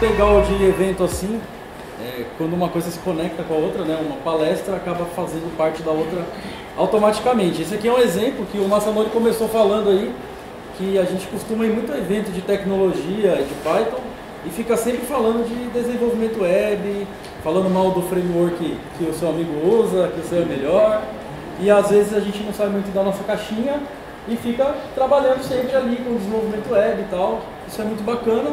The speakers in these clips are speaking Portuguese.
pegar o de evento assim, quando uma coisa se conecta com a outra, né, uma palestra acaba fazendo parte da outra automaticamente. Esse aqui é um exemplo que o Masanori começou falando aí, que a gente costuma ir muito a evento de tecnologia, de Python, e fica sempre falando de desenvolvimento web, falando mal do framework que o seu amigo usa, que o seu é melhor, e às vezes a gente não sabe muito da nossa caixinha e fica trabalhando sempre ali com o desenvolvimento web e tal. Isso é muito bacana.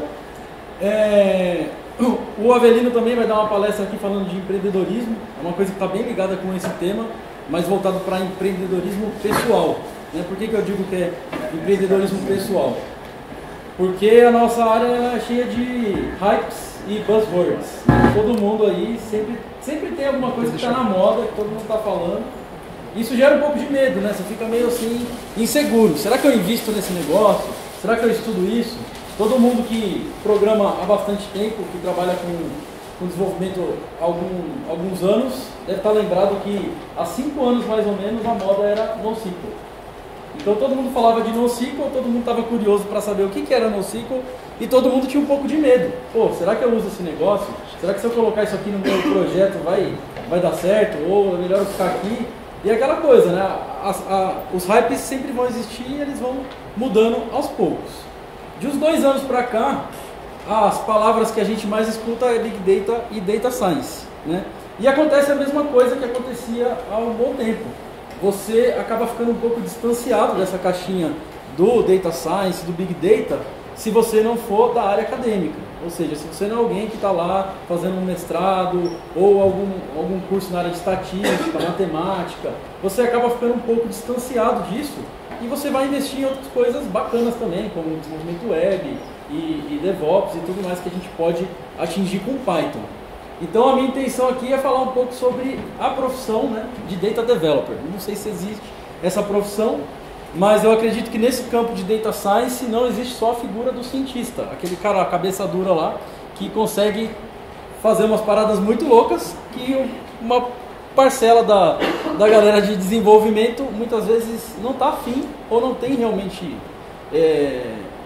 O Avelino também vai dar uma palestra aqui falando de empreendedorismo, é uma coisa que está bem ligada com esse tema, mas voltado para empreendedorismo pessoal. Né? Por que eu digo que é empreendedorismo pessoal? Porque a nossa área é cheia de hypes e buzzwords. Todo mundo aí sempre tem alguma coisa que está na moda, que todo mundo está falando. Isso gera um pouco de medo, né? Você fica meio assim, inseguro. Será que eu invisto nesse negócio? Será que eu estudo isso? Todo mundo que programa há bastante tempo, que trabalha com desenvolvimento há alguns anos, deve estar lembrado que há 5 anos mais ou menos a moda era NoSQL. Então todo mundo falava de NoSQL, todo mundo estava curioso para saber o que era NoSQL e todo mundo tinha um pouco de medo. Pô, será que eu uso esse negócio? Será que se eu colocar isso aqui no meu projeto vai dar certo? Ou é melhor eu ficar aqui? E é aquela coisa, né? Os hypes sempre vão existir e eles vão mudando aos poucos. De uns 2 anos para cá, as palavras que a gente mais escuta é Big Data e Data Science, né? E acontece a mesma coisa que acontecia há um bom tempo. Você acaba ficando um pouco distanciado dessa caixinha do Data Science, do Big Data, se você não for da área acadêmica. Ou seja, se você não é alguém que está lá fazendo um mestrado ou algum curso na área de estatística, matemática, você acaba ficando um pouco distanciado disso e você vai investir em outras coisas bacanas também, como desenvolvimento web e DevOps e tudo mais que a gente pode atingir com Python. Então a minha intenção aqui é falar um pouco sobre a profissão, né, de Data Developer. Não sei se existe essa profissão, mas eu acredito que nesse campo de Data Science não existe só a figura do cientista, aquele cara, a cabeça dura lá, que consegue fazer umas paradas muito loucas, que uma parcela da galera de desenvolvimento muitas vezes não está afim ou não tem realmente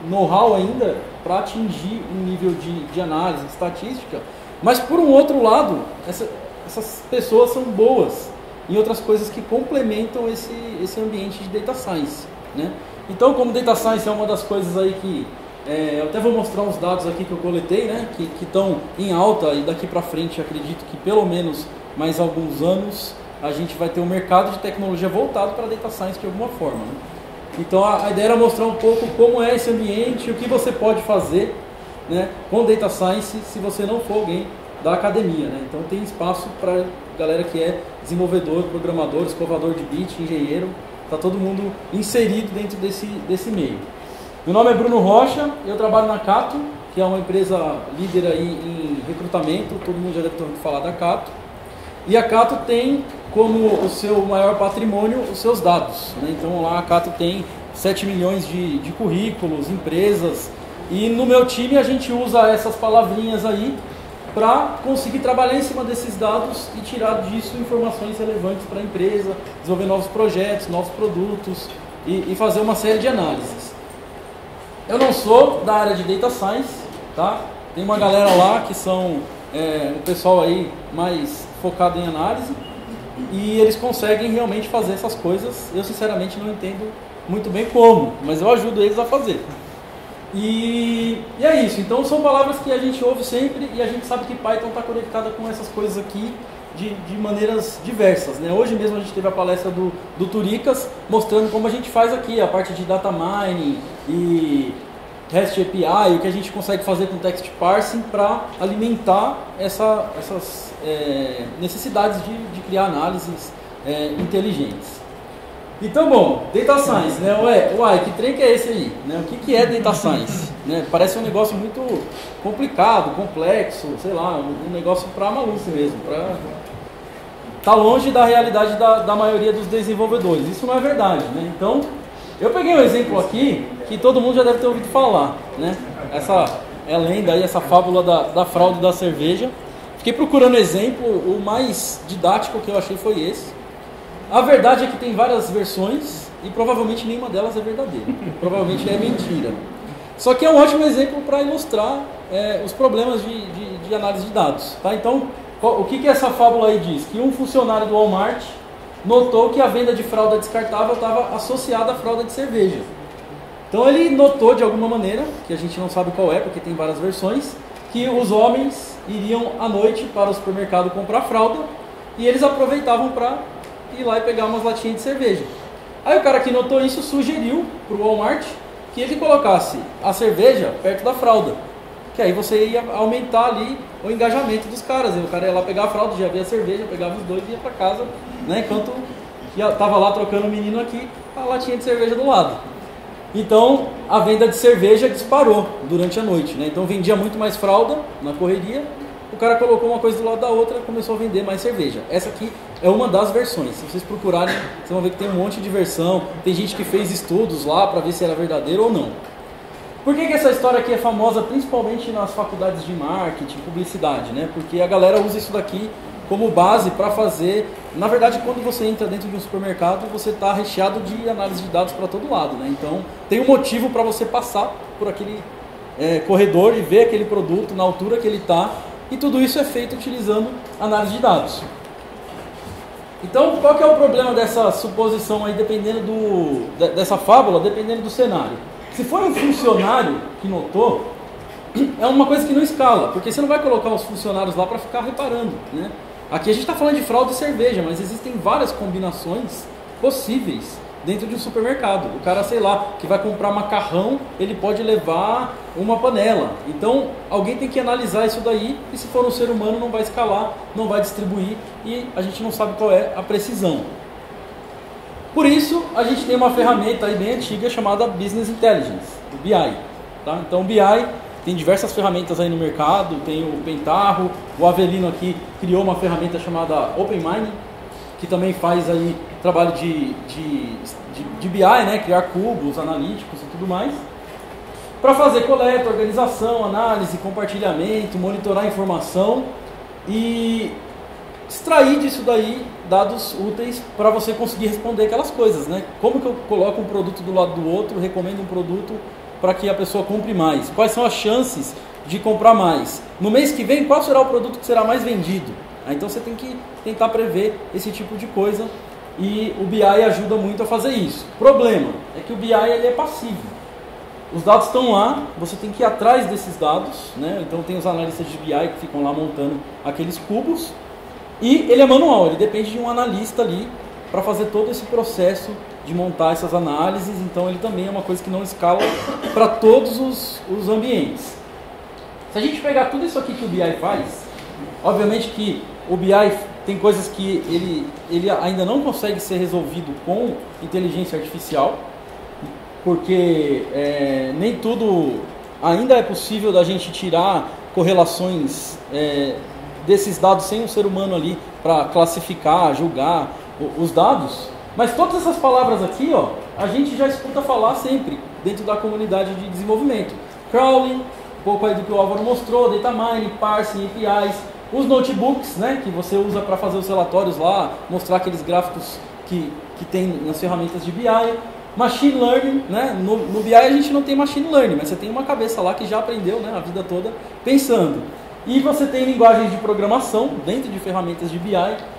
know-how ainda para atingir um nível de análise, estatística. Mas por um outro lado, essas pessoas são boas em outras coisas que complementam esse ambiente de Data Science, né? Então, como Data Science é uma das coisas aí que eu até vou mostrar uns dados aqui que eu coletei, né? Que estão em alta e daqui para frente acredito que pelo menos mais alguns anos a gente vai ter um mercado de tecnologia voltado para Data Science de alguma forma, né? Então a ideia era mostrar um pouco como é esse ambiente, o que você pode fazer, né, com Data Science se você não for alguém da academia, né? Então tem espaço para galera que é desenvolvedor, programador, escovador de bit, engenheiro, está todo mundo inserido dentro desse meio. Meu nome é Bruno Rocha, eu trabalho na Cato, que é uma empresa líder aí em recrutamento, todo mundo já deve ter ouvido falar da Cato. E a Cato tem como o seu maior patrimônio os seus dados, né? Então lá a Cato tem 7 milhões de currículos, empresas, e no meu time a gente usa essas palavrinhas aí para conseguir trabalhar em cima desses dados e tirar disso informações relevantes para a empresa, desenvolver novos projetos, novos produtos e fazer uma série de análises. Eu não sou da área de Data Science, tá? Tem uma galera lá que são o pessoal aí mais focado em análise e eles conseguem realmente fazer essas coisas. Eu sinceramente não entendo muito bem como, mas eu ajudo eles a fazer. E é isso, então são palavras que a gente ouve sempre e a gente sabe que Python está conectada com essas coisas aqui de maneiras diversas, né? Hoje mesmo a gente teve a palestra do Turicas mostrando como a gente faz aqui a parte de data mining e REST API, o que a gente consegue fazer com text parsing para alimentar essas necessidades de criar análises inteligentes. Então, bom, Data Science, né? Uai, que trem que é esse aí? Né? O que é Data Science? Né? Parece um negócio muito complicado, complexo, sei lá, um negócio para maluco mesmo, tá longe da realidade da maioria dos desenvolvedores. Isso não é verdade, né? Então, eu peguei um exemplo aqui que todo mundo já deve ter ouvido falar, né? Essa lenda aí, essa fábula da fraude da cerveja. Fiquei procurando exemplo, o mais didático que eu achei foi esse. A verdade é que tem várias versões e provavelmente nenhuma delas é verdadeira. Provavelmente é mentira. Só que é um ótimo exemplo para ilustrar os problemas de análise de dados. Tá? Então, o que essa fábula aí diz? Que um funcionário do Walmart notou que a venda de fralda descartável estava associada à fralda de cerveja. Então ele notou de alguma maneira, que a gente não sabe qual é, porque tem várias versões, que os homens iriam à noite para o supermercado comprar fralda e eles aproveitavam para ir lá e pegar umas latinhas de cerveja. Aí o cara que notou isso sugeriu para o Walmart que ele colocasse a cerveja perto da fralda, que aí você ia aumentar ali o engajamento dos caras. E o cara ia lá pegar a fralda, já via a cerveja, pegava os dois e ia para casa, né? Enquanto estava lá trocando o menino aqui, a latinha de cerveja do lado. Então a venda de cerveja disparou durante a noite, né? Então vendia muito mais fralda na correria, o cara colocou uma coisa do lado da outra, começou a vender mais cerveja. Essa aqui é uma das versões. Se vocês procurarem, vocês vão ver que tem um monte de versão. Tem gente que fez estudos lá para ver se era verdadeiro ou não. Por que essa história aqui é famosa, principalmente nas faculdades de marketing, publicidade, né? Porque a galera usa isso daqui como base para fazer... Na verdade, quando você entra dentro de um supermercado, você está recheado de análise de dados para todo lado, né? Então, tem um motivo para você passar por aquele corredor e ver aquele produto na altura que ele está. E tudo isso é feito utilizando análise de dados. Então, qual que é o problema dessa suposição aí, dependendo dessa fábula, dependendo do cenário? Se for um funcionário que notou, é uma coisa que não escala, porque você não vai colocar os funcionários lá para ficar reparando, né? Aqui a gente está falando de fralda e cerveja, mas existem várias combinações possíveis dentro de um supermercado. O cara, sei lá, que vai comprar macarrão, ele pode levar uma panela. Então, alguém tem que analisar isso daí, e se for um ser humano não vai escalar, não vai distribuir, e a gente não sabe qual é a precisão. Por isso, a gente tem uma ferramenta aí bem antiga chamada Business Intelligence, o BI. Tá? Então, o BI tem diversas ferramentas aí no mercado, tem o Pentaho, o Avelino aqui criou uma ferramenta chamada OpenMining, que também faz aí trabalho de BI, né? Criar cubos analíticos e tudo mais, para fazer coleta, organização, análise, compartilhamento, monitorar informação e extrair disso daí dados úteis para você conseguir responder aquelas coisas, né? Como que eu coloco um produto do lado do outro, recomendo um produto para que a pessoa compre mais? Quais são as chances de comprar mais? No mês que vem, qual será o produto que será mais vendido? Então você tem que tentar prever esse tipo de coisa e o BI ajuda muito a fazer isso. O problema é que o BI ele é passivo. Os dados estão lá, você tem que ir atrás desses dados, né? Então tem os analistas de BI que ficam lá montando aqueles cubos e ele é manual, ele depende de um analista ali para fazer todo esse processo de montar essas análises. Então ele também é uma coisa que não escala para todos os ambientes. Se a gente pegar tudo isso aqui que o BI faz, obviamente que o BI tem coisas que ele ainda não consegue ser resolvido com inteligência artificial, porque nem tudo ainda é possível da gente tirar correlações desses dados sem um ser humano ali para classificar, julgar os dados. Mas todas essas palavras aqui, ó, a gente já escuta falar sempre dentro da comunidade de desenvolvimento. Crawling, um pouco aí do que o Álvaro mostrou, data mining, parsing, APIs, os notebooks, né, que você usa para fazer os relatórios lá, mostrar aqueles gráficos que tem nas ferramentas de BI, machine learning, né, no BI a gente não tem machine learning, mas você tem uma cabeça lá que já aprendeu, né, a vida toda pensando. E você tem linguagens de programação dentro de ferramentas de BI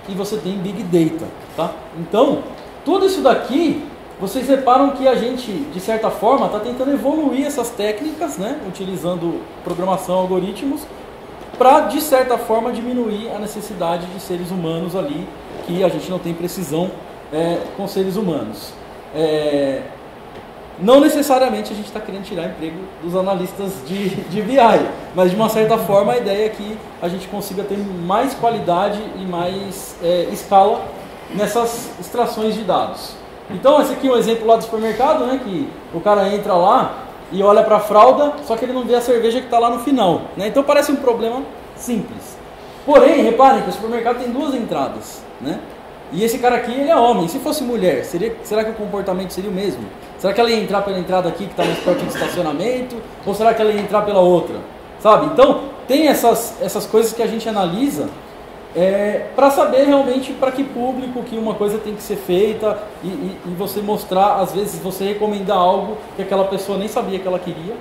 e você tem Big Data, tá? Então, tudo isso daqui, vocês reparam que a gente, de certa forma, está tentando evoluir essas técnicas, né, utilizando programação, algoritmos, para, de certa forma, diminuir a necessidade de seres humanos ali, que a gente não tem precisão com seres humanos. Não necessariamente a gente está querendo tirar emprego dos analistas de BI, mas de uma certa forma a ideia é que a gente consiga ter mais qualidade e mais escala nessas extrações de dados. Então esse aqui é um exemplo lá do supermercado, né, que o cara entra lá e olha para a fralda, só que ele não vê a cerveja que está lá no final, né? Então parece um problema simples. Porém, reparem que o supermercado tem duas entradas, né? E esse cara aqui, ele é homem. Se fosse mulher, será que o comportamento seria o mesmo? Será que ela ia entrar pela entrada aqui que está mais perto do estacionamento? Ou será que ela ia entrar pela outra? Sabe? Então, tem essas coisas que a gente analisa para saber realmente para que público que uma coisa tem que ser feita e você mostrar, às vezes você recomendar algo que aquela pessoa nem sabia que ela queria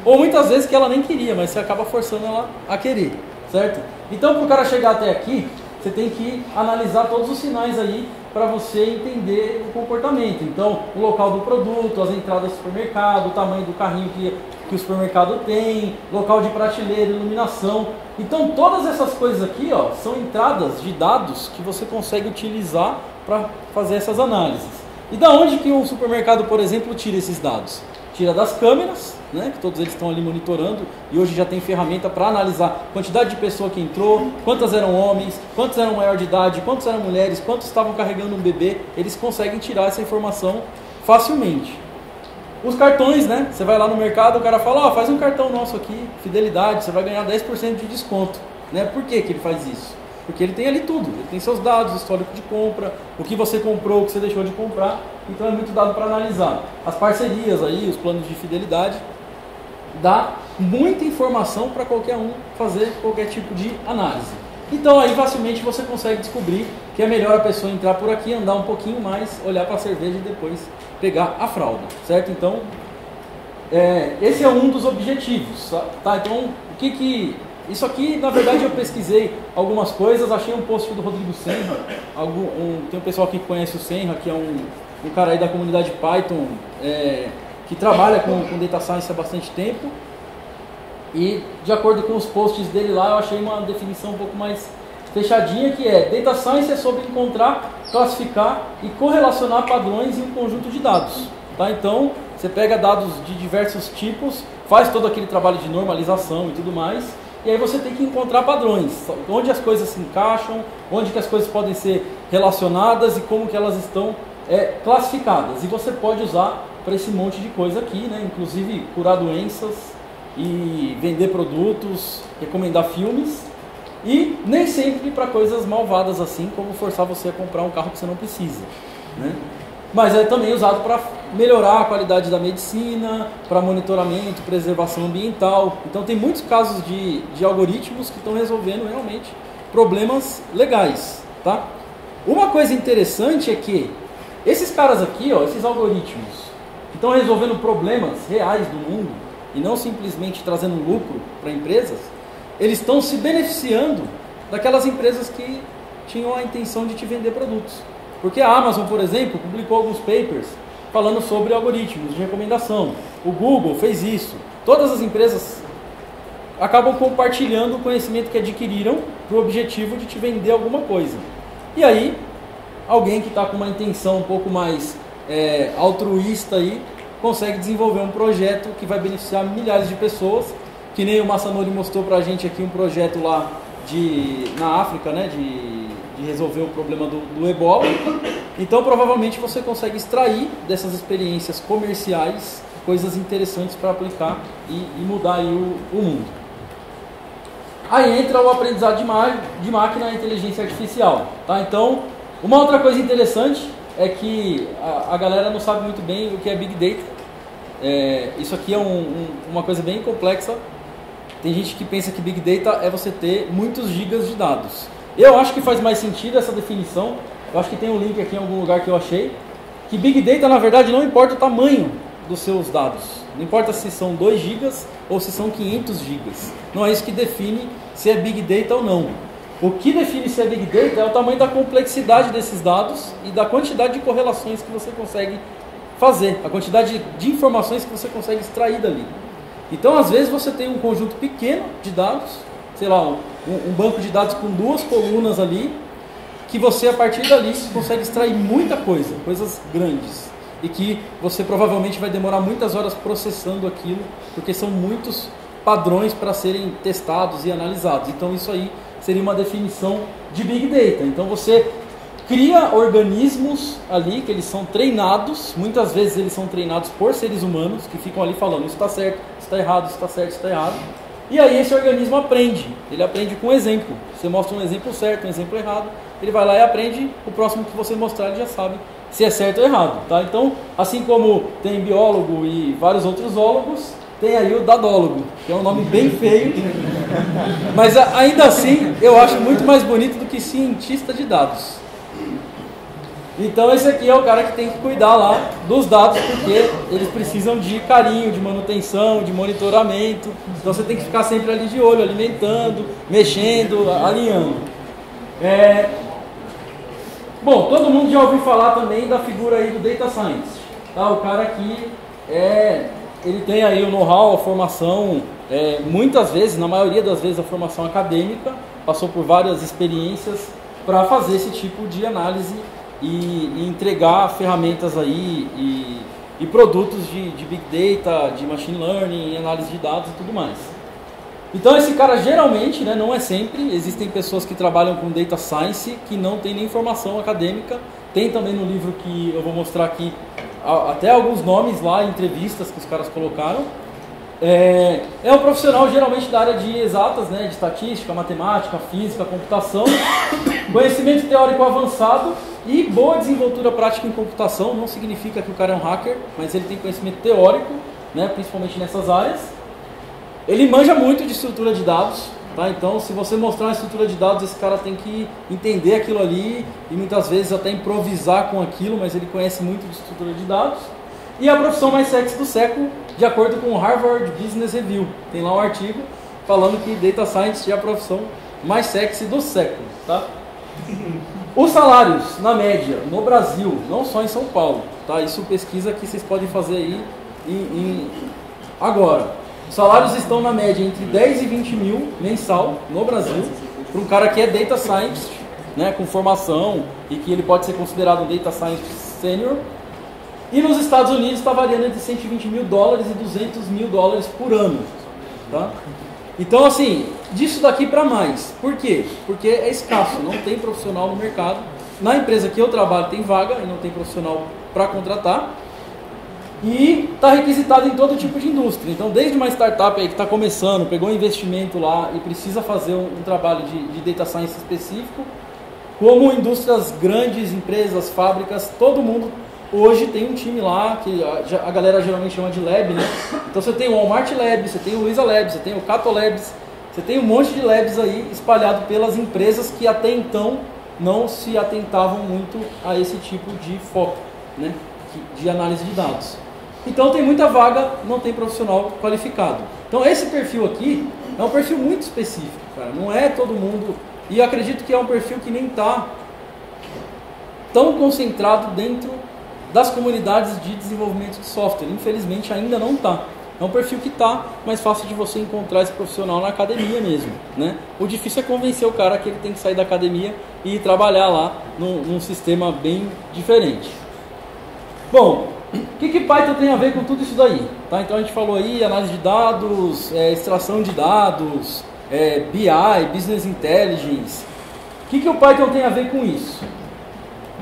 Ou muitas vezes que ela nem queria, mas você acaba forçando ela a querer, certo? Então, para o cara chegar até aqui, você tem que analisar todos os sinais aí para você entender o comportamento. Então, o local do produto, as entradas do supermercado, o tamanho do carrinho que o supermercado tem, local de prateleira, iluminação. Então, todas essas coisas aqui, ó, são entradas de dados que você consegue utilizar para fazer essas análises. E da onde que um supermercado, por exemplo, tira esses dados? Tira das câmeras, né, que todos eles estão ali monitorando, e hoje já tem ferramenta para analisar a quantidade de pessoa que entrou, quantas eram homens, quantos eram maior de idade, quantos eram mulheres, quantos estavam carregando um bebê. Eles conseguem tirar essa informação facilmente. Os cartões, né, você vai lá no mercado, o cara fala, ó, faz um cartão nosso aqui, fidelidade, você vai ganhar 10% de desconto, né? Por que que ele faz isso? Porque ele tem ali tudo, ele tem seus dados, o histórico de compra, o que você comprou, o que você deixou de comprar, então é muito dado para analisar. As parcerias aí, os planos de fidelidade, dá muita informação para qualquer um fazer qualquer tipo de análise. Então aí facilmente você consegue descobrir que é melhor a pessoa entrar por aqui, andar um pouquinho mais, olhar para a cerveja e depois pegar a fralda, certo? Então, esse é um dos objetivos, tá? Então, isso aqui, na verdade, eu pesquisei algumas coisas, achei um post do Rodrigo Senra, tem um pessoal aqui que conhece o Senra, que é um cara aí da comunidade Python, que trabalha com Data Science há bastante tempo, e de acordo com os posts dele lá, eu achei uma definição um pouco mais fechadinha, que é: Data Science é sobre encontrar, classificar e correlacionar padrões em um conjunto de dados. Tá? Então, você pega dados de diversos tipos, faz todo aquele trabalho de normalização e tudo mais, e aí você tem que encontrar padrões, onde as coisas se encaixam, onde que as coisas podem ser relacionadas e como que elas estão classificadas. E você pode usar para esse monte de coisa aqui, né? Inclusive curar doenças e vender produtos, recomendar filmes, e nem sempre para coisas malvadas assim, como forçar você a comprar um carro que você não precisa, né? Mas é também usado para melhorar a qualidade da medicina, para monitoramento, preservação ambiental. Então tem muitos casos de algoritmos que estão resolvendo realmente problemas legais, tá? Uma coisa interessante é que esses caras aqui, ó, esses algoritmos que estão resolvendo problemas reais do mundo e não simplesmente trazendo lucro para empresas, eles estão se beneficiando daquelas empresas que tinham a intenção de te vender produtos. Porque a Amazon, por exemplo, publicou alguns papers falando sobre algoritmos de recomendação. O Google fez isso. Todas as empresas acabam compartilhando o conhecimento que adquiriram para o objetivo de te vender alguma coisa. E aí, alguém que está com uma intenção um pouco mais altruísta aí, consegue desenvolver um projeto que vai beneficiar milhares de pessoas, que nem o Masanori mostrou para a gente aqui um projeto lá na África, né, de resolver o problema do ebola. Então provavelmente você consegue extrair dessas experiências comerciais coisas interessantes para aplicar e mudar aí o mundo. Aí entra o aprendizado de máquina e inteligência artificial, tá? Então, uma outra coisa interessante é que a galera não sabe muito bem o que é Big Data. Isso aqui é uma coisa bem complexa. Tem gente que pensa que Big Data é você ter muitos gigas de dados. Eu acho que faz mais sentido essa definição. Eu acho que tem um link aqui em algum lugar que eu achei. Que Big Data, na verdade, não importa o tamanho dos seus dados. Não importa se são 2 gigas ou se são 500 gigas. Não é isso que define se é Big Data ou não. O que define se é Big Data é o tamanho da complexidade desses dados e da quantidade de correlações que você consegue fazer. A quantidade de informações que você consegue extrair dali. Então, às vezes, você tem um conjunto pequeno de dados, sei lá, um banco de dados com 2 colunas ali, que você, a partir dali, consegue extrair muita coisa, coisas grandes. E que você provavelmente vai demorar muitas horas processando aquilo, porque são muitos padrões para serem testados e analisados. Então, isso aí seria uma definição de Big Data. Então, você cria organismos ali, que eles são treinados, muitas vezes eles são treinados por seres humanos, que ficam ali falando, isso está certo, isso está errado, isso está certo, isso está errado. E aí esse organismo aprende, ele aprende com exemplo. Você mostra um exemplo certo, um exemplo errado, ele vai lá e aprende, o próximo que você mostrar ele já sabe se é certo ou errado. Tá? Então, assim como tem biólogo e vários outros zoólogos, tem aí o dadólogo, que é um nome bem feio, mas ainda assim eu acho muito mais bonito do que cientista de dados. Então esse aqui é o cara que tem que cuidar lá dos dados, porque eles precisam de carinho, de manutenção, de monitoramento. Então você tem que ficar sempre ali de olho, alimentando, mexendo, alinhando. Bom, todo mundo já ouviu falar também da figura aí do Data Science. Tá? O cara que ele tem aí o know-how, a formação, muitas vezes, na maioria das vezes, a formação acadêmica, passou por várias experiências para fazer esse tipo de análise e entregar ferramentas aí e produtos de Big Data, de Machine Learning, análise de dados e tudo mais. Então esse cara geralmente, né, não é sempre, existem pessoas que trabalham com Data Science que não tem nem formação acadêmica. Tem também no livro que eu vou mostrar aqui até alguns nomes lá, entrevistas que os caras colocaram. É um profissional geralmente da área de exatas, né, de estatística, matemática, física, computação, conhecimento teórico avançado e boa desenvoltura prática em computação. Não significa que o cara é um hacker, mas ele tem conhecimento teórico, né, principalmente nessas áreas. Ele manja muito de estrutura de dados, tá? Então se você mostrar uma estrutura de dados, esse cara tem que entender aquilo ali e muitas vezes até improvisar com aquilo, mas ele conhece muito de estrutura de dados. E a profissão mais sexy do século, de acordo com o Harvard Business Review. Tem lá um artigo falando que Data Science é a profissão mais sexy do século. Tá? Os salários, na média, no Brasil, não só em São Paulo. Tá? Isso pesquisa que vocês podem fazer aí agora. Os salários estão na média entre 10 e 20 mil mensal no Brasil, para um cara que é Data Science, né, com formação e que ele pode ser considerado um Data Science Senior. E nos Estados Unidos está variando entre 120 mil dólares e 200 mil dólares por ano. Tá? Então, assim, disso daqui para mais. Por quê? Porque é escasso, não tem profissional no mercado. Na empresa que eu trabalho tem vaga e não tem profissional para contratar. E está requisitado em todo tipo de indústria. Então, desde uma startup aí que está começando, pegou um investimento lá e precisa fazer um trabalho de Data Science específico, como indústrias grandes, empresas, fábricas, todo mundo hoje tem um time lá, que a galera geralmente chama de lab, né? Então você tem o Walmart Labs, você tem o Luiza Labs, você tem o Cato Labs, você tem um monte de labs aí espalhado pelas empresas que até então não se atentavam muito a esse tipo de foco, né? De análise de dados. Então tem muita vaga, não tem profissional qualificado. Então esse perfil aqui é um perfil muito específico, cara. Não é todo mundo, e eu acredito que é um perfil que nem está tão concentrado dentro das comunidades de desenvolvimento de software. Infelizmente ainda não está. É um perfil que está mais fácil de você encontrar esse profissional na academia mesmo, né? O difícil é convencer o cara que ele tem que sair da academia e ir trabalhar lá num sistema bem diferente. Bom, o que Python tem a ver com tudo isso daí? Tá? Então a gente falou aí análise de dados, extração de dados, BI, Business Intelligence. O que o Python tem a ver com isso?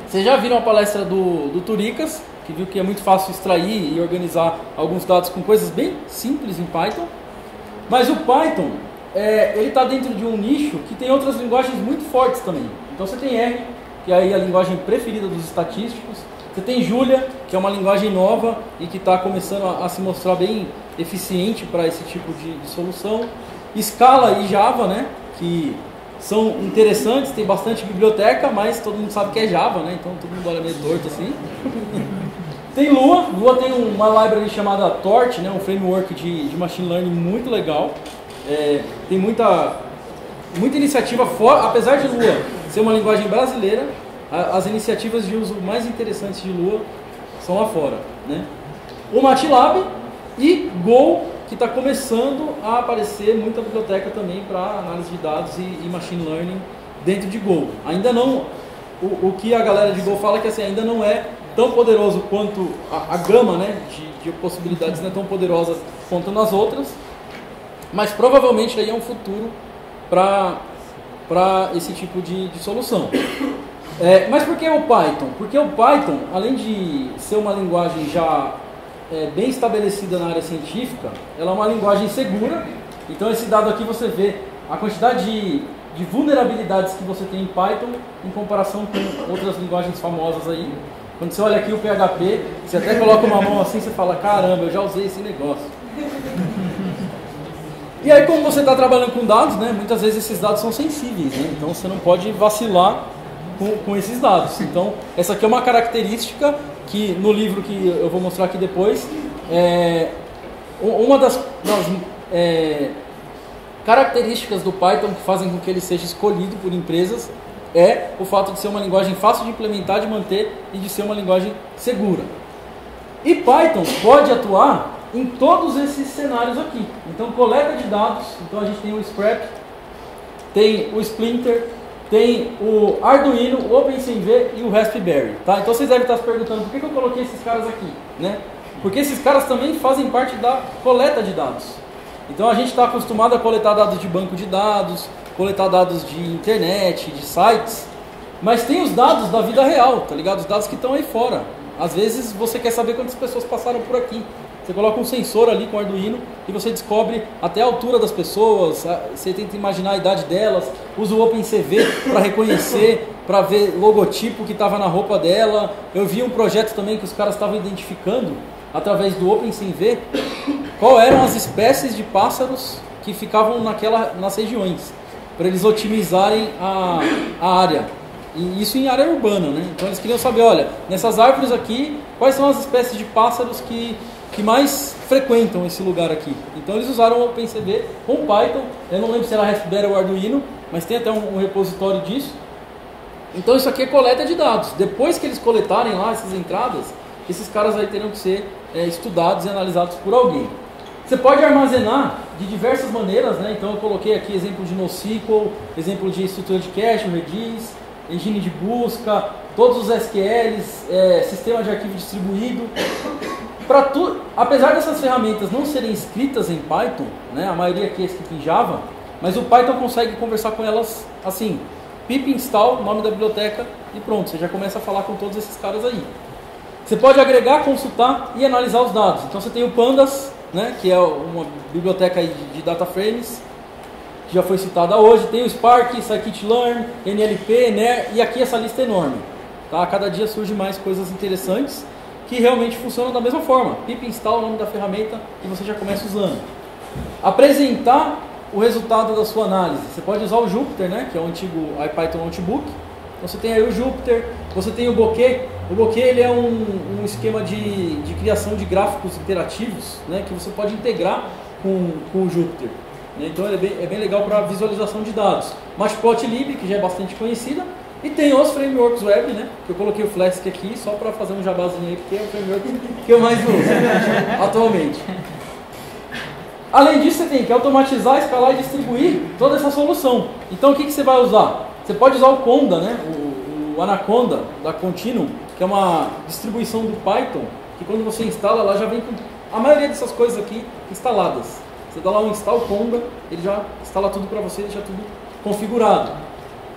Vocês já viram a palestra do Turicas, que viu que é muito fácil extrair e organizar alguns dados com coisas bem simples em Python. Mas o Python, ele está dentro de um nicho que tem outras linguagens muito fortes também. Então você tem R, que é aí a linguagem preferida dos estatísticos. Você tem Julia, que é uma linguagem nova e que está começando a se mostrar bem eficiente para esse tipo de solução. Scala e Java, né, que são interessantes, tem bastante biblioteca, mas todo mundo sabe que é Java, né? Então todo mundo olha meio torto assim. Tem Lua. Lua tem uma library chamada Torch, né? Um framework de Machine Learning muito legal. Tem muita iniciativa fora, apesar de Lua ser uma linguagem brasileira, as iniciativas de uso mais interessantes de Lua são lá fora, né? O MATLAB e Go, que está começando a aparecer muita biblioteca também para análise de dados e machine learning dentro de Go. Ainda não, o que a galera de Go fala é que assim, ainda não é tão poderoso quanto a gama, né, de possibilidades não é tão poderosa quanto nas outras, mas provavelmente aí é um futuro para esse tipo de solução. Mas por que o Python? Porque o Python, além de ser uma linguagem já bem estabelecida na área científica, ela é uma linguagem segura. Então esse dado aqui você vê a quantidade de vulnerabilidades que você tem em Python em comparação com outras linguagens famosas aí. Quando você olha aqui o PHP, você até coloca uma mão assim e você fala, caramba, eu já usei esse negócio. E aí como você está trabalhando com dados, né, muitas vezes esses dados são sensíveis, né, então você não pode vacilar com esses dados. Então, essa aqui é uma característica que no livro que eu vou mostrar aqui depois, uma das características do Python que fazem com que ele seja escolhido por empresas é o fato de ser uma linguagem fácil de implementar, de manter e de ser uma linguagem segura. E Python pode atuar em todos esses cenários aqui. Então, coleta de dados, então a gente tem o Scrap, tem o Splinter, tem o Arduino, o OpenCV e o Raspberry. Tá? Então vocês devem estar se perguntando por que eu coloquei esses caras aqui, né? Porque esses caras também fazem parte da coleta de dados. Então a gente está acostumado a coletar dados de banco de dados, coletar dados de internet, de sites, mas tem os dados da vida real, tá ligado? Os dados que estão aí fora. Às vezes você quer saber quantas pessoas passaram por aqui. Você coloca um sensor ali com o Arduino e você descobre até a altura das pessoas, você tenta imaginar a idade delas, usa o OpenCV para reconhecer, para ver logotipo que estava na roupa dela. Eu vi um projeto também que os caras estavam identificando, através do OpenCV, qual eram as espécies de pássaros que ficavam nas regiões, para eles otimizarem a área. E isso em área urbana, né? Então eles queriam saber, olha, nessas árvores aqui, quais são as espécies de pássaros que mais frequentam esse lugar aqui. Então eles usaram o OpenCV com Python, eu não lembro se era Raspberry ou Arduino, mas tem até um repositório disso. Então isso aqui é coleta de dados. Depois que eles coletarem lá essas entradas, esses caras aí terão que ser estudados e analisados por alguém. Você pode armazenar de diversas maneiras, né? Então eu coloquei aqui exemplo de NoSQL, exemplo de estrutura de cache, Redis, engine de busca, todos os SQLs, sistema de arquivo distribuído. Apesar dessas ferramentas não serem escritas em Python, né, a maioria aqui é escrita em Java, mas o Python consegue conversar com elas assim, pip install, nome da biblioteca e pronto, você já começa a falar com todos esses caras aí. Você pode agregar, consultar e analisar os dados. Então você tem o Pandas, né, que é uma biblioteca aí de data frames, que já foi citada hoje, tem o Spark, Scikit-learn, NLP, NER, e aqui essa lista é enorme. Tá? A cada dia surgem mais coisas interessantes, que realmente funcionam da mesma forma. Pip install, o nome da ferramenta, e você já começa usando. Apresentar o resultado da sua análise. Você pode usar o Jupyter, né, que é o antigo IPython Notebook. Você tem aí o Jupyter, você tem o Bokeh. O Bokeh ele é um esquema de criação de gráficos interativos, né, que você pode integrar com o Jupyter. Então ele é bem legal para visualização de dados. Matplotlib, que já é bastante conhecida. E tem os frameworks web, né? Que eu coloquei o Flask aqui só para fazer um jabazinho aí, porque é o framework que eu mais uso atualmente. Além disso, você tem que automatizar, escalar e distribuir toda essa solução. Então, o que você vai usar? Você pode usar o Conda, né? O Anaconda da Continuum, que é uma distribuição do Python, que quando você instala, ela já vem com a maioria dessas coisas aqui instaladas. Você dá lá um install Conda, ele já instala tudo para você, deixa tudo configurado.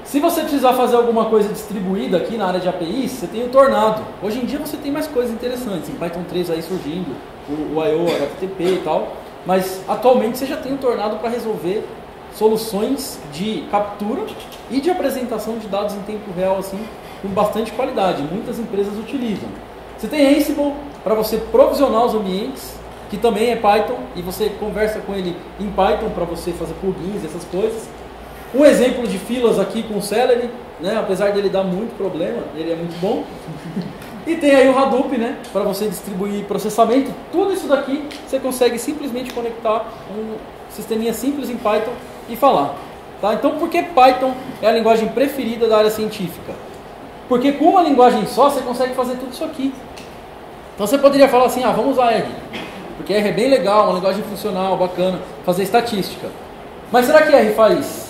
Se você precisar fazer alguma coisa distribuída aqui na área de APIs, você tem o Tornado. Hoje em dia você tem mais coisas interessantes, em Python 3 aí surgindo, o I/O, HTTP e tal, mas atualmente você já tem o Tornado para resolver soluções de captura e de apresentação de dados em tempo real assim, com bastante qualidade. Muitas empresas utilizam. Você tem Ansible para você provisionar os ambientes, que também é Python, e você conversa com ele em Python para você fazer plugins, essas coisas. Um exemplo de filas aqui com o Celery, né? Apesar dele dar muito problema, ele é muito bom. E tem aí o Hadoop, né? Para você distribuir processamento. Tudo isso daqui você consegue simplesmente conectar um sisteminha simples em Python e falar. Tá? Então, por que Python é a linguagem preferida da área científica? Porque com uma linguagem só você consegue fazer tudo isso aqui. Então você poderia falar assim, vamos usar R. Porque R é bem legal, uma linguagem funcional, bacana, fazer estatística. Mas será que R faz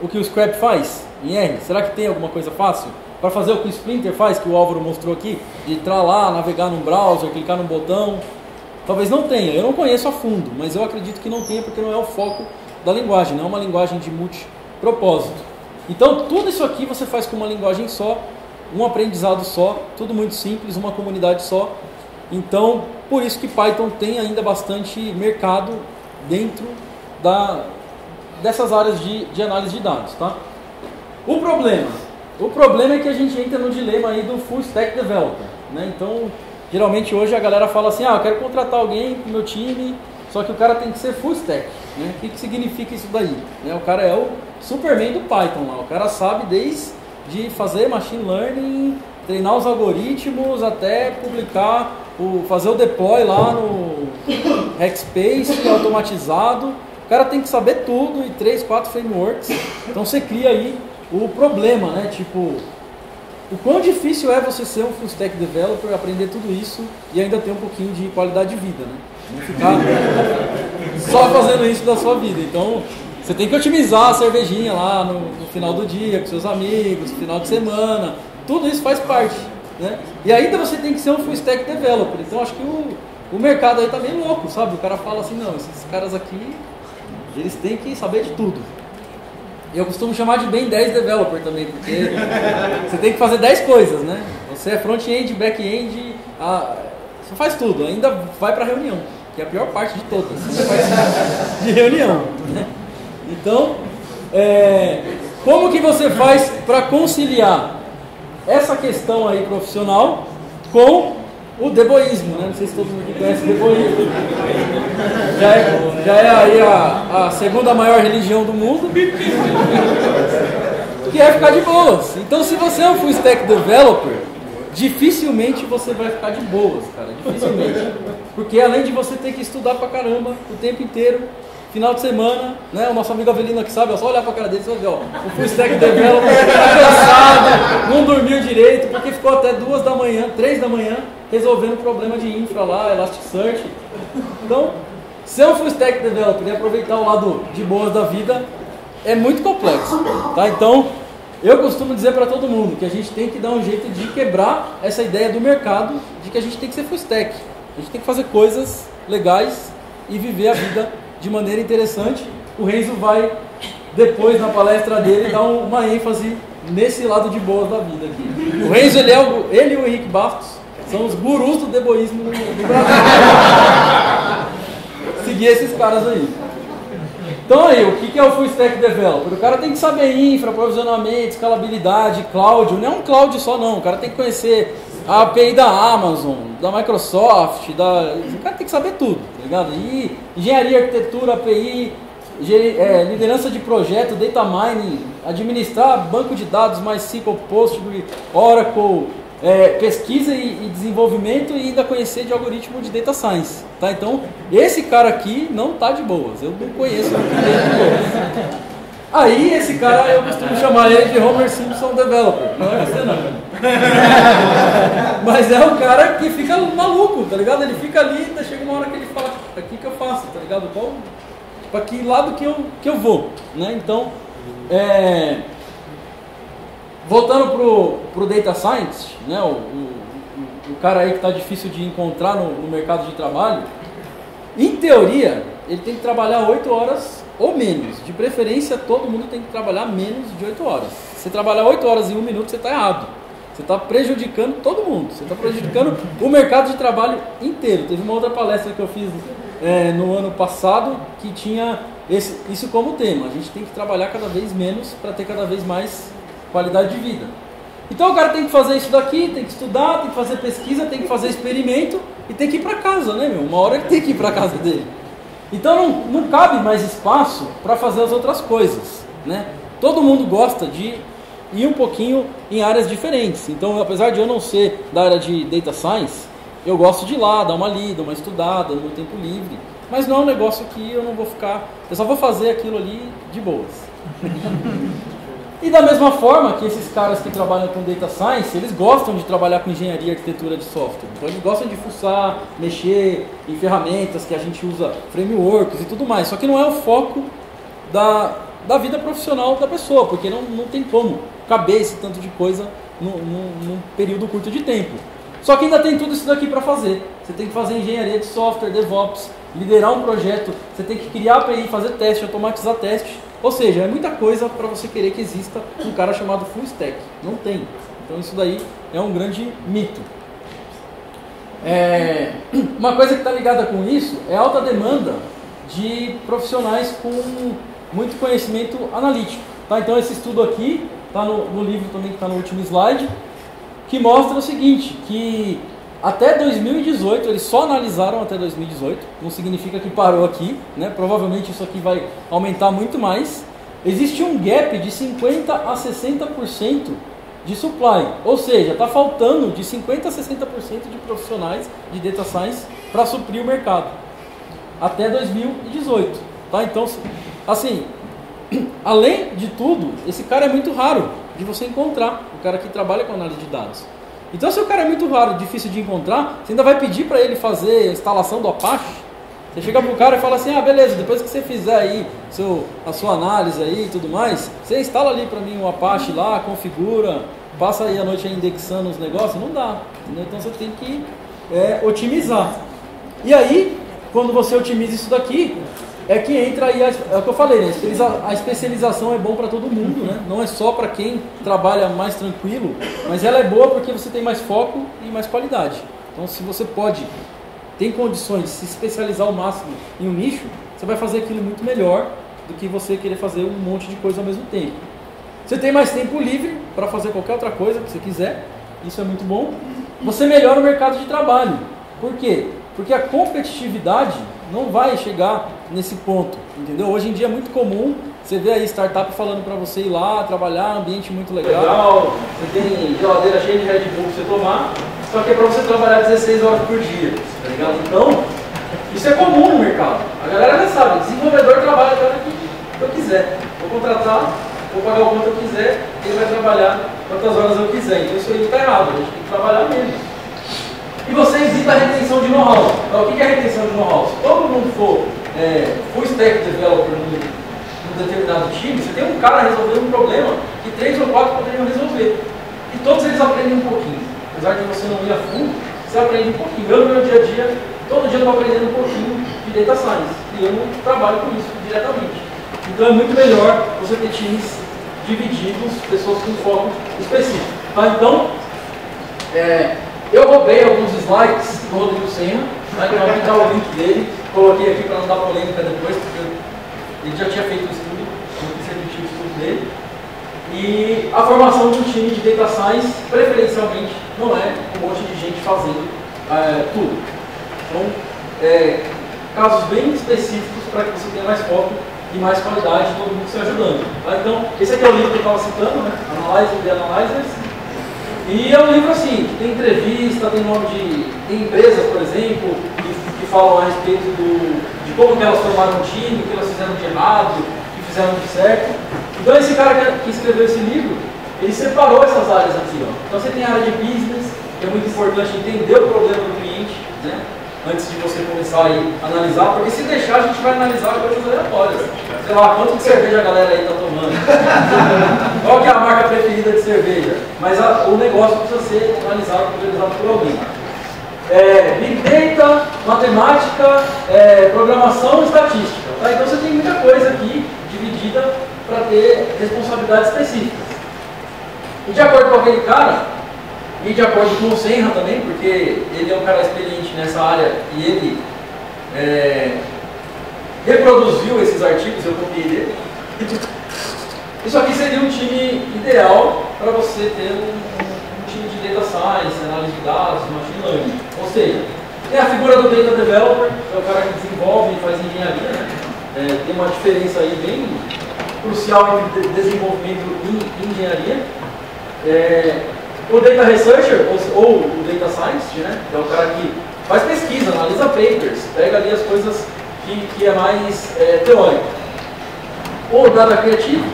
o que o Scrap faz em R? Será que tem alguma coisa fácil? Para fazer o que o Splinter faz, que o Álvaro mostrou aqui, de entrar lá, navegar num browser, clicar num botão. Talvez não tenha, eu não conheço a fundo, mas eu acredito que não tenha porque não é o foco da linguagem, não é uma linguagem de multipropósito. Então tudo isso aqui você faz com uma linguagem só, um aprendizado só, tudo muito simples, uma comunidade só. Então, por isso que Python tem ainda bastante mercado dentro dessas áreas de análise de dados. Tá? O problema é que a gente entra no dilema aí do Full Stack Developer. Né? Então, geralmente hoje a galera fala assim, eu quero contratar alguém pro meu time, só que o cara tem que ser Full Stack. Né? O que significa isso daí? Né? O cara é o Superman do Python lá. O cara sabe desde de fazer machine learning, treinar os algoritmos, até publicar, fazer o deploy lá no Hackspace automatizado. O cara tem que saber tudo e 3, 4 frameworks. Então você cria aí o problema, né? Tipo, o quão difícil é você ser um full stack developer, aprender tudo isso e ainda ter um pouquinho de qualidade de vida, né? Não ficar só fazendo isso da sua vida. Então, você tem que otimizar a cervejinha lá no final do dia, com seus amigos, no final de semana. Tudo isso faz parte, né? E ainda você tem que ser um full stack developer. Então, acho que o mercado aí tá meio louco, sabe? O cara fala assim, não, esses caras aqui, eles têm que saber de tudo. Eu costumo chamar de Ben 10 developer também, porque você tem que fazer 10 coisas, né? Você é front-end, back-end, você faz tudo, ainda vai para reunião, que é a pior parte de todas, você faz de reunião, né? Então, como que você faz para conciliar essa questão aí profissional com o deboísmo, né? Não sei se todo mundo aqui conhece o deboísmo. Já é aí a segunda maior religião do mundo, que é ficar de boas. Então, se você é um full stack developer, dificilmente você vai ficar de boas, cara, dificilmente. Porque além de você ter que estudar pra caramba o tempo inteiro, final de semana, né? O nosso amigo Avelino aqui sabe, é só olhar pra cara dele e você vai ver, ó, o full stack developer tá cansado, não dormiu direito, porque ficou até 2 da manhã, 3 da manhã, resolvendo problema de infra lá, Elasticsearch. Então, ser um full stack developer e aproveitar o lado de boas da vida é muito complexo, tá? Então, eu costumo dizer para todo mundo que a gente tem que dar um jeito de quebrar essa ideia do mercado de que a gente tem que ser full stack. A gente tem que fazer coisas legais e viver a vida de maneira interessante. O Renzo vai, depois na palestra dele, dar uma ênfase nesse lado de boas da vida aqui. O Renzo, ele e o Henrique Bastos são os gurus do deboísmo do Brasil. Seguir esses caras aí. Então aí, o que é o full stack developer? O cara tem que saber infra, provisionamento, escalabilidade, cloud. Não é um cloud só não, o cara tem que conhecer a API da Amazon, da Microsoft, o cara tem que saber tudo, tá ligado? E engenharia, arquitetura, API, liderança de projeto, data mining, administrar banco de dados, MySQL, Postgre, Oracle, pesquisa e desenvolvimento e ainda conhecer de algoritmo de data science, tá? Então, esse cara aqui não tá de boas, eu não conheço ele de boas. Aí, esse cara, eu costumo chamar ele de Homer Simpson Developer, não é você não. Mas é um cara que fica maluco, tá ligado? Ele fica ali, chega uma hora que ele fala, aqui que eu faço, tá ligado? Para que lado que eu vou, né? Então, voltando pro Data Science, né? O cara aí que está difícil de encontrar no mercado de trabalho, em teoria, ele tem que trabalhar 8 horas ou menos. De preferência, todo mundo tem que trabalhar menos de 8 horas. Se você trabalhar 8 horas em 1 minuto, você está errado. Você está prejudicando todo mundo. Você está prejudicando o mercado de trabalho inteiro. Teve uma outra palestra que eu fiz no ano passado que tinha isso como tema. A gente tem que trabalhar cada vez menos para ter cada vez mais qualidade de vida. Então o cara tem que fazer isso daqui, tem que estudar, tem que fazer pesquisa, tem que fazer experimento e tem que ir para casa, né, meu? Uma hora ele tem que ir para casa dele. Então não cabe mais espaço para fazer as outras coisas, né? Todo mundo gosta de ir um pouquinho em áreas diferentes. Então, apesar de eu não ser da área de Data Science, eu gosto de ir lá, dar uma lida, uma estudada no meu tempo livre. Mas não é um negócio que eu não vou ficar... Eu só vou fazer aquilo ali de boas. E da mesma forma que esses caras que trabalham com Data Science, eles gostam de trabalhar com engenharia e arquitetura de software. Então eles gostam de fuçar, mexer em ferramentas que a gente usa, frameworks e tudo mais. Só que não é o foco da vida profissional da pessoa, porque não tem como caber esse tanto de coisa num período curto de tempo. Só que ainda tem tudo isso daqui para fazer. Você tem que fazer engenharia de software, DevOps, liderar um projeto, você tem que criar API, fazer teste, automatizar teste. Ou seja, é muita coisa para você querer que exista um cara chamado full stack. Não tem. Então isso daí é um grande mito. Uma coisa que está ligada com isso é a alta demanda de profissionais com muito conhecimento analítico. Tá? Então esse estudo aqui está no livro também que está no último slide, que mostra o seguinte, que até 2018, eles só analisaram até 2018, não significa que parou aqui, né? Provavelmente isso aqui vai aumentar muito mais, existe um gap de 50% a 60% de supply, ou seja, está faltando de 50% a 60% de profissionais de Data Science para suprir o mercado até 2018, tá? Então, assim, além de tudo, esse cara é muito raro de você encontrar, o cara que trabalha com análise de dados. Então, se o cara é muito raro, difícil de encontrar, você ainda vai pedir para ele fazer a instalação do Apache? Você chega pro cara e fala assim, beleza, depois que você fizer aí a sua análise aí e tudo mais, você instala ali para mim um Apache lá, configura, passa aí a noite aí indexando os negócios, não dá, entendeu? Então você tem que otimizar. E aí, quando você otimiza isso daqui, é que entra aí, é o que eu falei, né? A especialização é bom para todo mundo, né? Não é só para quem trabalha mais tranquilo, mas ela é boa porque você tem mais foco e mais qualidade. Então, se você tem condições de se especializar ao máximo em um nicho, você vai fazer aquilo muito melhor do que você querer fazer um monte de coisa ao mesmo tempo. Você tem mais tempo livre para fazer qualquer outra coisa que você quiser, isso é muito bom. Você melhora o mercado de trabalho. Por quê? Porque a competitividade não vai chegar nesse ponto, entendeu? Hoje em dia é muito comum você ver aí startup falando para você ir lá trabalhar, ambiente muito legal, você tem geladeira cheia de Red Bull para você tomar, só que é para você trabalhar 16 horas por dia, tá ligado? Então, isso é comum no mercado. A galera já sabe, desenvolvedor trabalha a hora que eu quiser. Vou contratar, vou pagar o quanto eu quiser, ele vai trabalhar quantas horas eu quiser. Então isso aí está errado, a gente tem que trabalhar menos. E você evita a retenção de know-how. Então, o que é a retenção de know-how? Se todo mundo for full stack developer num determinado time, você tem um cara resolvendo um problema que 3 ou 4 poderiam resolver. E todos eles aprendem um pouquinho. Apesar de você não ir a fundo, você aprende um pouquinho. Eu no meu dia a dia, todo dia eu estou aprendendo um pouquinho de Data Science. E eu não trabalho com isso diretamente. Então é muito melhor você ter times divididos, pessoas com foco específico. Tá? Então, eu roubei alguns slides do Rodrigo Senna, né, que eu vou dar o link dele, coloquei aqui para não dar polêmica depois, porque ele já tinha feito o estudo, eu quis repetir o estudo dele. E a formação de um time de Data Science, preferencialmente, não é um monte de gente fazendo tudo. Então, casos bem específicos para que você tenha mais foco e mais qualidade, todo mundo se ajudando. Tá? Então, esse aqui é o livro que eu estava citando, né? Analyzing the Analyzers. E é um livro assim, que tem entrevista, tem nome tem empresas, por exemplo, que falam a respeito de como que elas formaram um time, o que elas fizeram de errado, o que fizeram de certo. Então esse cara que escreveu esse livro, ele separou essas áreas aqui. Ó. Então você tem a área de business, que é muito importante entender o problema do cliente, né? Antes de você começar a analisar, porque se deixar a gente vai analisar coisas aleatórias. Sei lá, quanto de cerveja a galera aí está tomando? Qual que é a marca preferida de cerveja? Mas o negócio precisa ser analisado, pulverizado por alguém. Big Data, matemática, programação e estatística. Tá? Então você tem muita coisa aqui dividida para ter responsabilidades específicas. E de acordo com aquele cara, e de acordo com o Senra também, porque ele é um cara experiente nessa área e ele reproduziu esses artigos, eu copiei dele. Isso aqui seria um time ideal para você ter um time de Data Science, análise de dados, Machine Learning. Ou seja, tem a figura do Data Developer, que é o cara que desenvolve e faz engenharia, né? Tem uma diferença aí bem crucial entre desenvolvimento e engenharia. O Data Researcher, ou o Data Science, né, que é o cara que faz pesquisa, analisa papers, pega ali as coisas que é mais teórico. O Data Creative,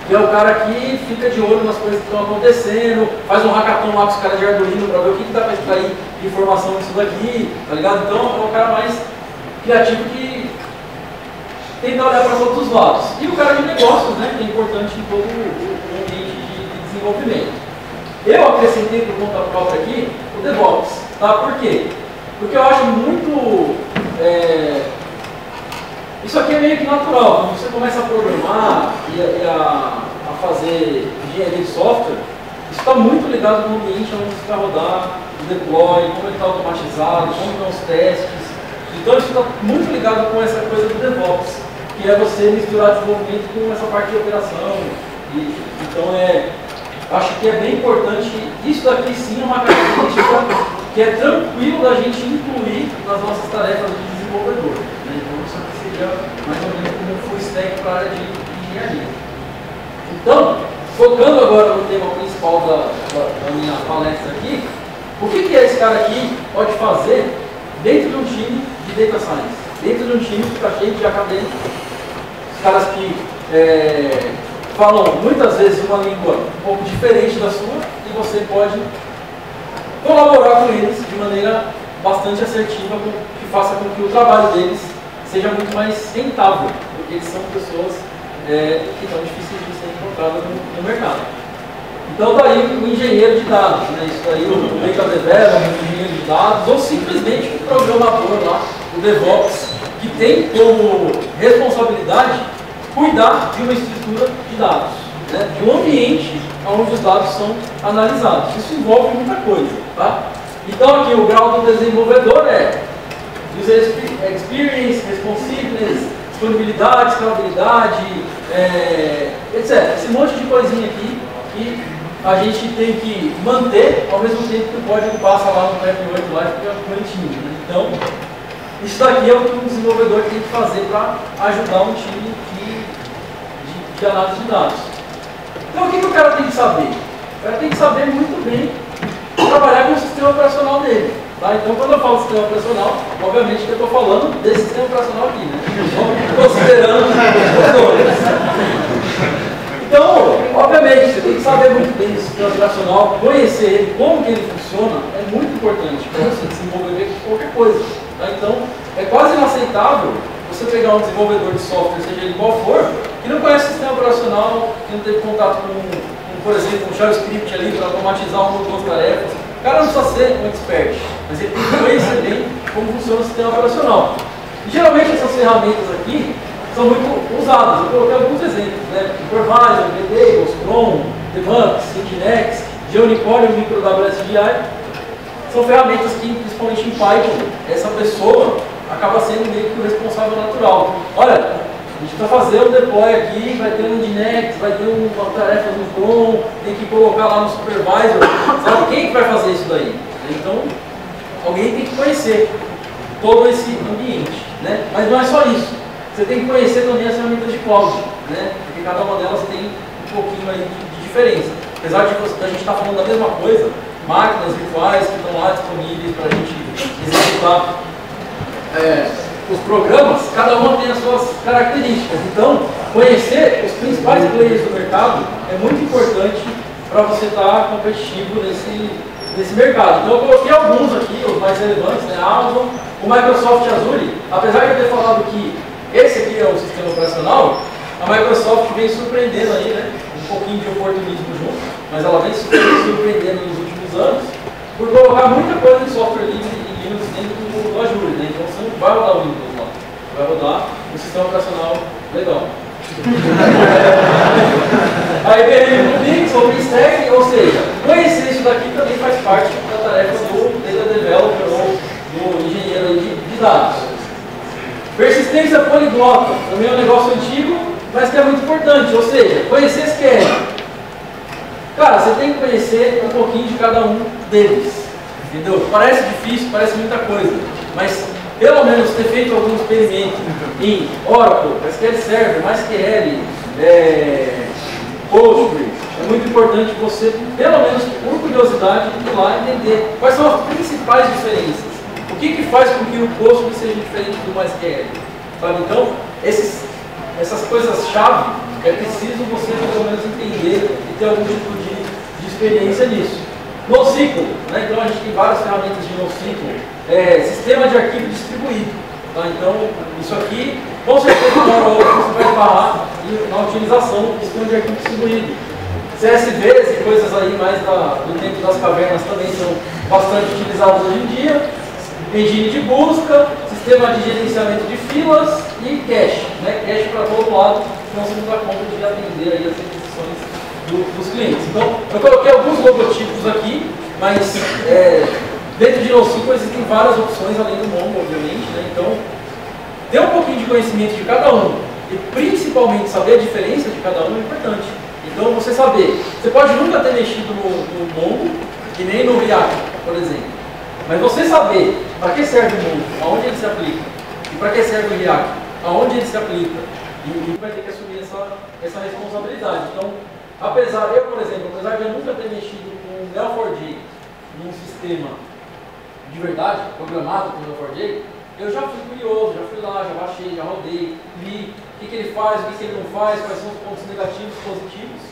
que é o cara que fica de olho nas coisas que estão acontecendo, faz um hackathon lá com os caras de Arduino para ver o que dá para extrair de informação disso daqui, tá ligado? Então é o cara mais criativo que tenta olhar para todos os lados. E o cara de negócios, né, que é importante em todo o ambiente de desenvolvimento. Eu acrescentei por conta própria aqui o DevOps, tá? Por quê? Porque eu acho muito... Isso aqui é meio que natural. Quando você começa a programar e a fazer engenharia de software, isso está muito ligado com o ambiente onde você vai rodar, o deploy, como ele está automatizado, como estão os testes. Então isso está muito ligado com essa coisa do DevOps, que é você misturar desenvolvimento com essa parte de operação. Então acho que é bem importante. Isso daqui sim é uma característica que é tranquilo da gente incluir nas nossas tarefas de desenvolvedor. Né? Então isso aqui seria mais ou menos como um full stack para a área de engenharia. Então, focando agora no tema principal da minha palestra aqui, o que esse cara aqui pode fazer dentro de um time de Data Science? Dentro de um time que está cheio de acadêmicos, os caras que falam muitas vezes uma língua um pouco diferente da sua, e você pode colaborar com eles de maneira bastante assertiva, que faça com que o trabalho deles seja muito mais rentável, porque eles são pessoas que estão difíceis de ser encontradas no mercado. Então daí o engenheiro de dados, né? Isso daí o data developer, o engenheiro de dados, ou simplesmente o programador lá, o DevOps, que tem como responsabilidade cuidar de uma estrutura de dados, né? De um ambiente onde os dados são analisados. Isso envolve muita coisa, tá? Então aqui o grau do desenvolvedor é User Experience, Responsiveness, disponibilidade, escalabilidade, etc. Esse monte de coisinha aqui que a gente tem que manter ao mesmo tempo que o código passa lá no Type 8 lá e fica bonitinho, né? Então, isso daqui é o que um desenvolvedor tem que fazer para ajudar um time de análise de dados. Então, o que o cara tem que saber? O cara tem que saber muito bem trabalhar com o sistema operacional dele. Tá? Então, quando eu falo sistema operacional, obviamente que eu estou falando desse sistema operacional aqui, né? Considerando os dois. Então, obviamente, você tem que saber muito bem do sistema operacional, conhecer ele, como que ele funciona, é muito importante para você desenvolver qualquer coisa. Tá? Então, é quase inaceitável você pegar um desenvolvedor de software, seja ele qual for, que não conhece o sistema operacional, que não teve contato com por exemplo, um JavaScript ali para automatizar uma ou duas tarefas. O cara não precisa ser um expert, mas ele tem que conhecer bem como funciona o sistema operacional. E, geralmente essas ferramentas aqui são muito usadas. Eu coloquei alguns exemplos, né? Supervisor, Vtables, Chrome, Debug, Nginx, Geonicode e MicroWSGI. São ferramentas que, principalmente em Python, essa pessoa acaba sendo meio que o responsável natural. Olha, a gente vai fazer um deploy aqui, vai ter um Nginx, vai ter uma tarefa no Chrome, tem que colocar lá no supervisor. Sabe quem que vai fazer isso daí? Então, alguém tem que conhecer todo esse ambiente, né? Mas não é só isso. Você tem que conhecer também as ferramentas de cloud, né? Porque cada uma delas tem um pouquinho aí de diferença. Apesar de a gente estar falando da mesma coisa, máquinas virtuais que estão lá disponíveis para a gente executar os programas, cada uma tem as suas características. Então, conhecer os principais players do mercado é muito importante para você estar competitivo nesse mercado. Então, eu coloquei alguns aqui, os mais relevantes, né? A Amazon, o Microsoft Azure. Apesar de eu ter falado que esse aqui é o sistema operacional, a Microsoft vem surpreendendo aí, né? Um pouquinho de oportunismo junto, mas ela vem surpreendendo nos últimos anos por colocar muita coisa de software livre e Linux dentro do Azure, né? Então você não vai rodar o Windows lá, vai rodar um sistema operacional legal. Aí vem o Linux, o OpenStack, ou seja, conhecer isso daqui também faz parte da tarefa do Data Developer ou do engenheiro de dados. Persistência poliglota, também é um negócio antigo, mas que é muito importante, ou seja, conhecer SQL. Cara, você tem que conhecer um pouquinho de cada um deles, entendeu? Parece difícil, parece muita coisa, mas pelo menos ter feito algum experimento em Oracle, SQL Server, MySQL, Postgres, é muito importante você, pelo menos por curiosidade, ir lá e entender quais são as principais diferenças. O que faz com que o Postgres seja diferente do MySQL? Sabe? Então, essas coisas-chave, é preciso você pelo menos entender e ter algum tipo de experiência nisso. NoSQL, né? Então a gente tem várias ferramentas de NoSQL, sistema de arquivo distribuído. Tá? Então, isso aqui, com certeza, uma hora ou outra você vai esbarrar na utilização do sistema de arquivo distribuído. CSVs e coisas aí mais do tempo das cavernas também são bastante utilizadas hoje em dia. Engine de busca, sistema de gerenciamento de filas e cache, né? Cache para todo lado, senão você não dá conta de atender aí as requisições dos clientes. Então, eu coloquei alguns logotipos aqui, mas dentro de NoSQL existem várias opções, além do Mongo, obviamente, né? Então, ter um pouquinho de conhecimento de cada um e principalmente saber a diferença de cada um é importante. Então, você saber, você pode nunca ter mexido no Mongo, e nem no React, por exemplo. Mas você saber para que serve o Mongo, aonde ele se aplica, e para que serve o React, aonde ele se aplica, e vai ter que assumir essa responsabilidade. Então, eu, por exemplo, apesar de eu nunca ter mexido com Neo4j num sistema de verdade, programado com Neo4j, eu já fui curioso, já fui lá, já baixei, já rodei, li o que ele faz, o que ele não faz, quais são os pontos negativos, positivos,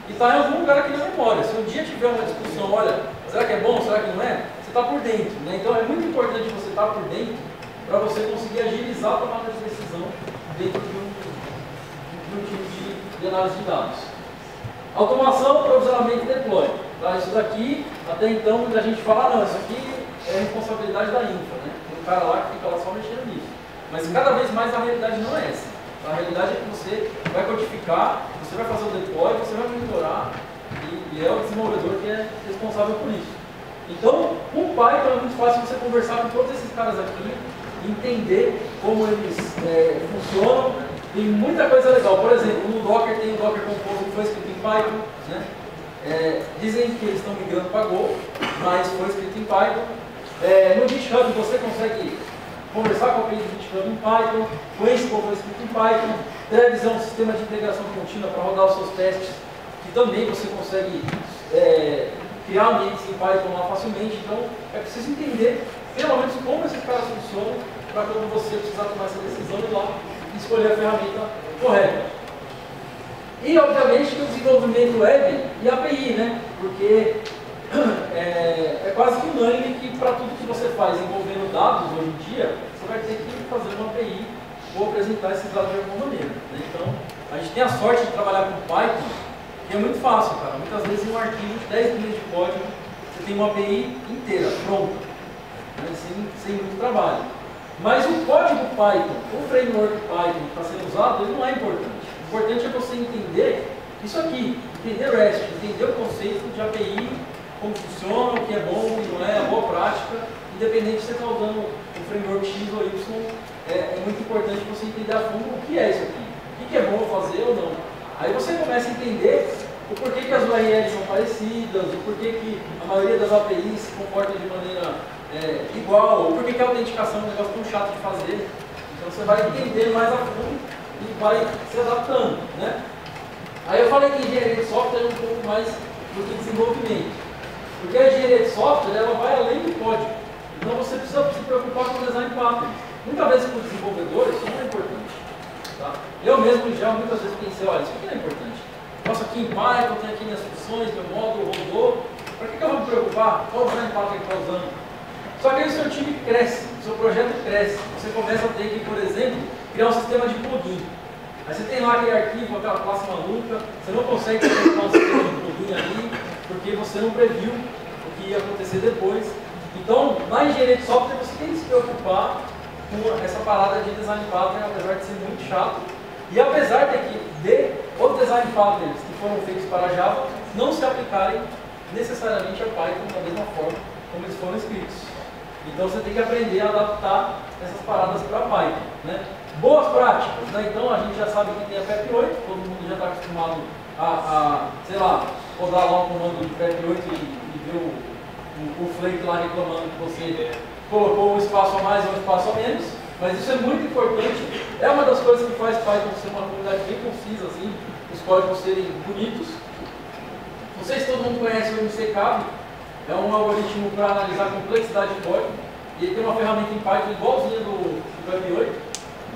e está em algum lugar aqui na memória. Se um dia tiver uma discussão, olha, será que é bom, será que não é? Você está por dentro, né? Então é muito importante você estar por dentro para você conseguir agilizar a tomada de decisão dentro de um time de análise de dados. Automação, provisionamento e deploy. Tá? Isso daqui, até então, a gente fala, não, isso aqui é responsabilidade da infra, né? Tem um cara lá que fica lá só mexendo nisso. Mas cada vez mais a realidade não é essa. A realidade é que você vai codificar, você vai fazer o deploy, você vai monitorar e é o desenvolvedor que é responsável por isso. Então, com o Python é muito fácil você conversar com todos esses caras aqui, entender como eles funcionam. Tem muita coisa legal. Por exemplo, no Docker tem o Docker Compose que foi escrito em Python, né? Dizem que eles estão migrando para Go, mas foi escrito em Python. No GitHub você consegue conversar com a API do GitHub em Python. O Ansible foi escrito em Python. Trevis é um sistema de integração contínua para rodar os seus testes, que também você consegue criar ambientes em Python lá facilmente. Então, é preciso entender, pelo menos, como esses caras funcionam, para quando você precisar tomar essa decisão ir lá e escolher a ferramenta correta. E, obviamente, que o desenvolvimento web e API, né? Porque é quase que unânime que para tudo que você faz envolvendo dados hoje em dia, você vai ter que fazer uma API ou apresentar esses dados de alguma maneira, né? Então, a gente tem a sorte de trabalhar com Python, que é muito fácil, cara. Muitas vezes em um arquivo de 10 linhas de código, você tem uma API inteira, pronta, né? sem muito trabalho. Mas o código Python, o framework Python que está sendo usado, ele não é importante. O importante é você entender isso aqui, entender o REST, entender o conceito de API, como funciona, o que é bom, o que não é, a boa prática, independente se você está usando o framework X ou Y, é muito importante você entender a fundo o que é isso aqui, o que é bom fazer ou não. Aí você começa a entender o porquê que as URLs são parecidas, o porquê que a maioria das APIs se comporta de maneira igual, o porquê que a autenticação é um negócio tão chato de fazer. Então você vai entender mais a fundo e vai se adaptando, né? Aí eu falei que engenharia de software é um pouco mais do que desenvolvimento. Porque a engenharia de software, ela vai além do código. Então você precisa se preocupar com o design pattern. Muitas vezes para o desenvolvedor isso não é importante. Tá? Eu mesmo já muitas vezes pensei, olha, isso aqui não é importante. Nossa, aqui em Python tem aqui minhas funções, meu módulo rodou. Para que eu vou me preocupar? Qual o design pattern que está usando? Só que aí o seu time cresce, o seu projeto cresce. Você começa a ter que, por exemplo, criar um sistema de plugin. Aí você tem lá aquele arquivo, aquela classe maluca, você não consegue colocar um sistema de plugin ali, porque você não previu o que ia acontecer depois. Então, na engenharia de software, você tem que se preocupar com essa parada de design pattern, apesar de ser muito chato. E apesar de os design patterns que foram feitos para Java não se aplicarem necessariamente a Python da mesma forma como eles foram escritos. Então você tem que aprender a adaptar essas paradas para Python, né? Boas práticas, né? Então a gente já sabe que tem a PEP8, todo mundo já está acostumado sei lá, rodar lá um comando de PEP8 e ver o Flake lá reclamando que você colocou um espaço a mais ou um espaço a menos, mas isso é muito importante, é uma das coisas que faz Python ser uma comunidade bem concisa, assim, os códigos serem bonitos. Não sei se todo mundo conhece o MCCAB, é um algoritmo para analisar a complexidade de código, e ele tem uma ferramenta em Python igualzinha do PEP8.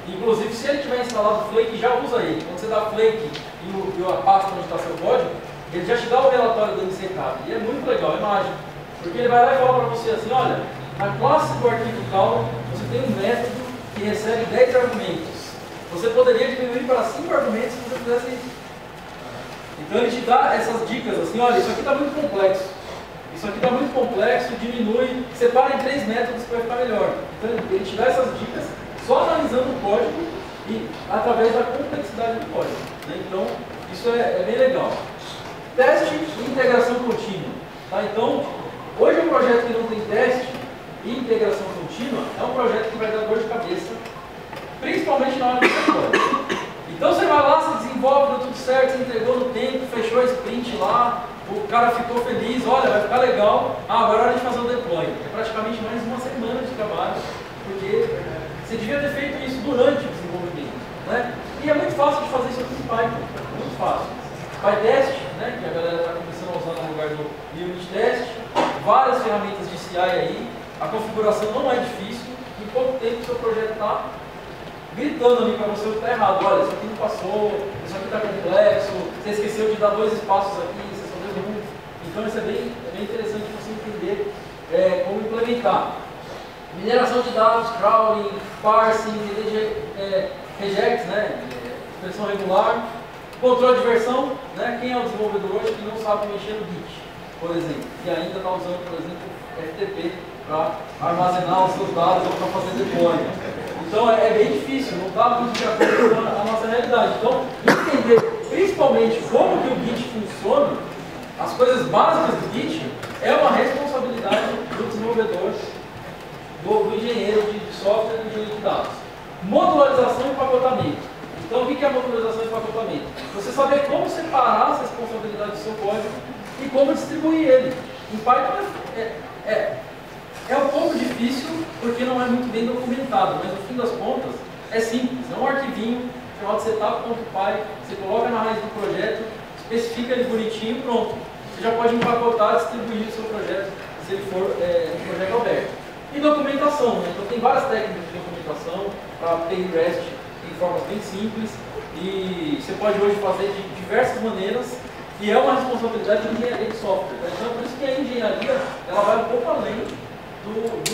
Inclusive, se ele tiver instalado o Flake, já usa ele. Quando você dá Flake e a pasta onde está seu código, ele já te dá o relatório do MCCAB. E é muito legal, é mágico. Porque ele vai lá e fala para você assim, olha, na classe do arquivo tal, você tem um método que recebe 10 argumentos. Você poderia diminuir para 5 argumentos se você fizesse isso. Então ele te dá essas dicas assim, olha, isso aqui está muito complexo. Isso aqui está muito complexo, diminui, separa em 3 métodos para ficar melhor. Então ele te dá essas dicas só analisando o código e através da complexidade do código, né? Então, isso é bem legal. Teste e integração contínua. Tá? Então, hoje um projeto que não tem teste e integração contínua é um projeto que vai dar dor de cabeça, principalmente na hora do código. Então você vai lá, você desenvolve, deu tudo certo, você entregou no tempo, fechou a sprint lá, o cara ficou feliz, olha, vai ficar legal, agora é hora de fazer o deploy. É praticamente mais uma semana de trabalho, porque você devia ter feito isso durante o desenvolvimento, né? E é muito fácil de fazer isso aqui em Python, muito fácil. PyTest, né, que a galera está começando a usar no lugar do Unit Test, várias ferramentas de CI aí, a configuração não é difícil, em pouco tempo o seu projeto está gritando ali para você o que está errado. Olha, isso aqui não passou, isso aqui está complexo, você esqueceu de dar 2 espaços aqui, você só deu um. Então isso é bem interessante você entender como implementar. Mineração de dados, crawling, parsing, regex, né, expressão regular, controle de versão, né, quem é o desenvolvedor hoje que não sabe mexer no Git, por exemplo, e ainda está usando, por exemplo, FTP para armazenar os seus dados ou para fazer deploy. Então é bem difícil, não está muito de acordo com a nossa realidade. Então, entender principalmente como que o Git funciona, as coisas básicas do Git, é uma responsabilidade do desenvolvedor, do engenheiro de software e do engenheiro de dados. Modularização e empacotamento. Então, o que é a modularização e empacotamento? Você saber como separar as responsabilidades do seu código e como distribuir ele. Em Python é um pouco difícil porque não é muito bem documentado, mas no fim das contas é simples. É um arquivinho chamado setup.py, você coloca na raiz do projeto, especifica ele bonitinho e pronto. Você já pode empacotar e distribuir o seu projeto se ele for um projeto aberto. E documentação, né? Então tem várias técnicas de documentação para API REST em formas bem simples e você pode hoje fazer de diversas maneiras e é uma responsabilidade de engenharia de software. Tá? Então é por isso que a engenharia ela vai um pouco além do